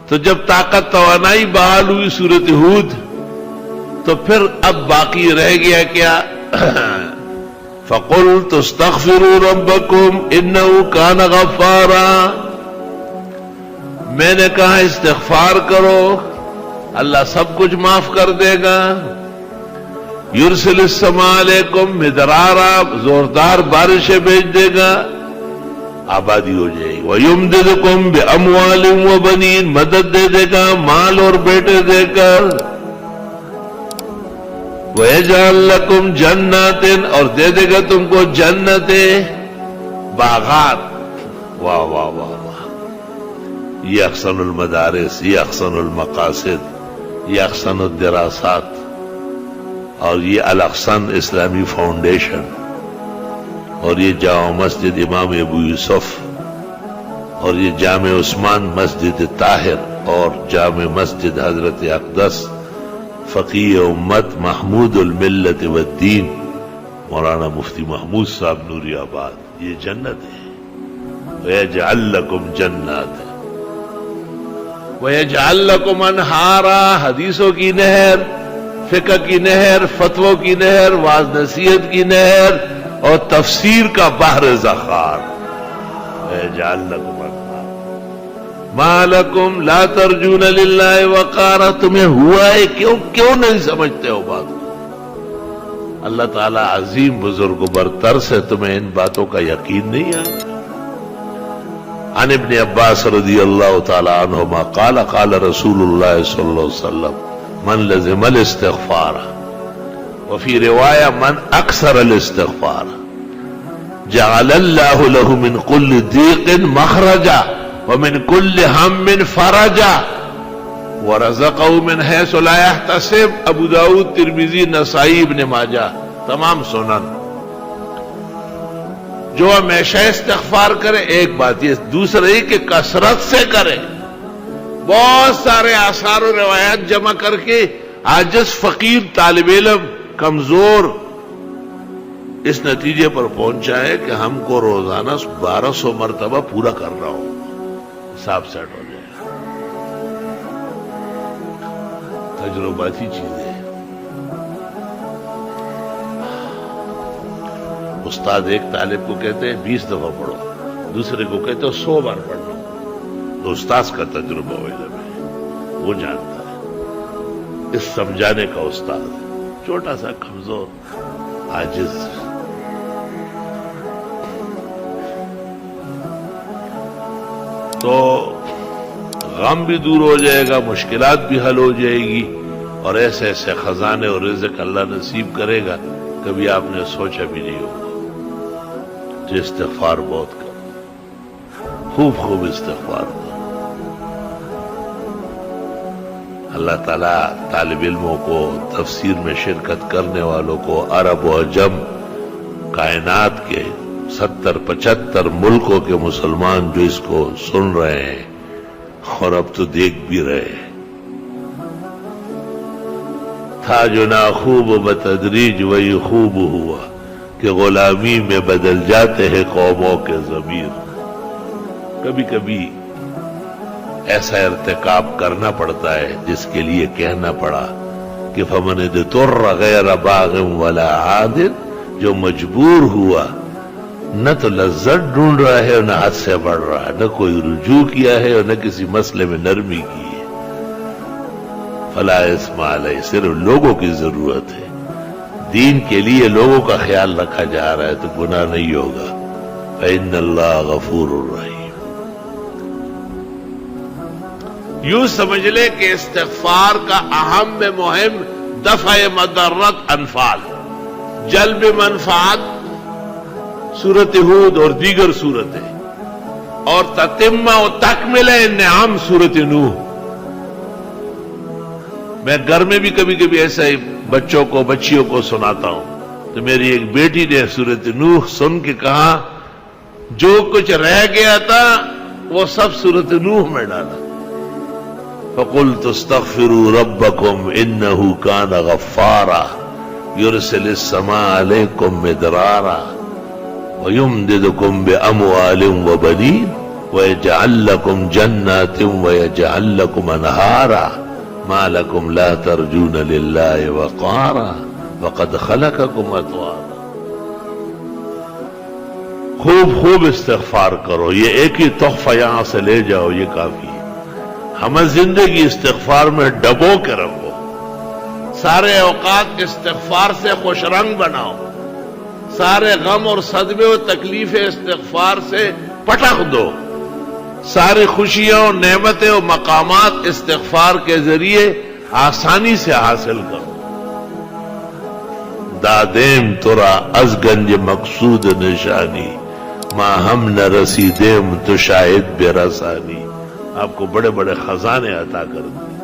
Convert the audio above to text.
تو جب طاقت توانائی بحال ہوئی سورۃ ہود، تو پھر اب باقی رہ گیا کیا؟ فَقُلْتُ اسْتَغْفِرُوا رَبَّكُمْ إِنَّهُ كَانَ غَفَّارًا، میں نے کہا استغفار کرو، اللہ سب کچھ معاف کر دے گا۔ یرسل السماء علیکم مدرارا، زوردار بارشیں بھیج دے گا، آبادی ہو جائے گی۔ وَيُمْدِدْكُمْ بِأَمْوَالٍ وَبَنِينَ، مدد دے دے گا مال اور بیٹے دے کر۔ وَيَجْعَلْ لَكُمْ جَنَّاتٍ، اور دے دے گا تم کو جنتیں، باغات۔ واہ واہ واہ واہ، یہ احسن المدارس، یہ احسن المقاصد، یہ احسن الدراسات، اور یہ الاحسن اسلامی فاؤنڈیشن، اور یہ جامع مسجد امام ابو یوسف، اور یہ جامع عثمان مسجد طاہر، اور جامع مسجد حضرت اقدس فقیہ امت محمود الملت والدین مولانا مفتی محمود صاحب نوری آباد، یہ جنت ہے۔ وَيَجْعَلْ لَكُمْ جَنَّاتٍ وَيَجْعَلْ لَكُمْ أَنْهَارًا، حدیثوں کی نہر، فقہ کی نہر، فتووں کی نہر، واعظ نصیحت کی نہر، اور تفسیر کا بحر ذخار۔ وَيَجْعَلْ لَكُمْ أَنْهَارًا مَا لَكُمْ لَا تَرْجُونَ لِلَّهِ وَقَارًا، تمہیں ہوا ہے کیوں نہیں سمجھتے ہو بات کو؟ اللہ تعالیٰ عظیم بزرگ و برتر سے تمہیں ان باتوں کا یقین نہیں آتا؟ عن ابن عباس رضی اللہ تعالی عنہما قال قال رسول اللہ صلی اللہ علیہ وسلم من لزم الاستغفار، وفي رواية من أكثر الاستغفار جعل الله له من كل ضيق مخرجا ومن كل هم فرجا ورزقه من حيث لا يحتسب۔ ابو داؤد، ترمذی، نسائی، ابن ماجہ، تمام سنن۔ جو ہمیشہ استغفار کرے، ایک بات یہ، دوسرا یہ کہ کثرت سے کرے، بہت سارے آثار و روایات جمع کر کے عاجز فقیر طالب علم کمزور اس نتیجے پر پہنچا ہے کہ ہم کو روزانہ 1200 مرتبہ پورا کرنا ہو، حساب سیٹ ہو جائے گا۔ تجرباتی چیزیں، استاد ایک طالب کو کہتے ہیں 20 دفعہ پڑھو، دوسرے کو کہتے ہیں 100 بار پڑھو، تو استاد کا تجربہ ہو علم ہے، وہ جانتا ہے، اس سمجھانے کا استاد ہے، چھوٹا سا کمزور عاجز۔ تو غم بھی دور ہو جائے گا، مشکلات بھی حل ہو جائے گی، اور ایسے ایسے خزانے اور رزق اللہ نصیب کرے گا کبھی آپ نے سوچا بھی نہیں ہوگا۔ تو استغفار بہت کرو، خوب استغفار کرو۔ اللہ تعالیٰ طالب علموں کو، تفسیر میں شرکت کرنے والوں کو، عرب و عجم کائنات کے 70-75 ملکوں کے مسلمان جو اس کو سن رہے ہیں اور اب تو دیکھ بھی رہے ہیں، تھا جو ناخوب بتدریج وہی خوب ہوا کہ غلامی میں بدل جاتے ہیں قوموں کے ضمیر۔ کبھی کبھی ایسا ارتکاب کرنا پڑتا ہے جس کے لیے کہنا پڑا کہ فمن اضطر غیر باغ ولا عاد، جو مجبور ہوا، نہ تو لذت ڈھونڈ رہا ہے اور نہ حد سے بڑھ رہا ہے، نہ کوئی رجوع کیا ہے اور نہ کسی مسئلے میں نرمی کی ہے، فلا اثم علیہ، صرف لوگوں کی ضرورت ہے، دین کے لیے لوگوں کا خیال رکھا جا رہا ہے تو گناہ نہیں ہوگا۔ فإن اللہ غفور الرحیم۔ یوں سمجھ لے کہ استغفار کا اہم مہم دفع مضرت انفال، جلب منفعت، سورۃ ہود اور دیگر سورتیں، اور تتمہ و تکملہ نعم سورۃ نوح۔ میں گھر میں بھی کبھی کبھی ایسے بچوں کو، بچیوں کو سناتا ہوں، تو میری ایک بیٹی نے سورۃ نوح سن کے کہا جو کچھ رہ گیا تھا وہ سب سورۃ نوح میں ڈالا۔ فَقُلْتُ اسْتَغْفِرُوا رَبَّكُمْ إِنَّهُ كَانَ غَفَّارًا يُرْسِلِ السَّمَاءَ عَلَيْكُمْ مِدْرَارًا وَيُمْدِدْكُمْ بِأَمْوَالٍ وَبَنِينَ وَيَجْعَلْ لَكُمْ جَنَّاتٍ وَيَجْعَلْ لَكُمْ أَنْهَارًا مَا لَكُمْ لَا تَرْجُونَ لِلَّهِ وَقَارًا وَقَدْ خَلَقَكُمْ أَطْوَارًا۔ خوب استغفار کرو، یہ ایک ہی تحفہ یہاں سے لے جاؤ، یہ کافی ہے۔ ہمیں زندگی استغفار میں ڈبو کے رکھو، سارے اوقات استغفار سے خوش رنگ بناؤ، سارے غم اور صدمے و تکلیفیں استغفار سے پٹخ دو، ساری خوشیاں اور نعمتیں و مقامات استغفار کے ذریعے آسانی سے حاصل کرو۔ دادیم ترا از گنج مقصود نشانی، ما ہم نہ رسیدیم تو شاہد بے رسانی۔ آپ کو بڑے بڑے خزانے عطا کر دیں۔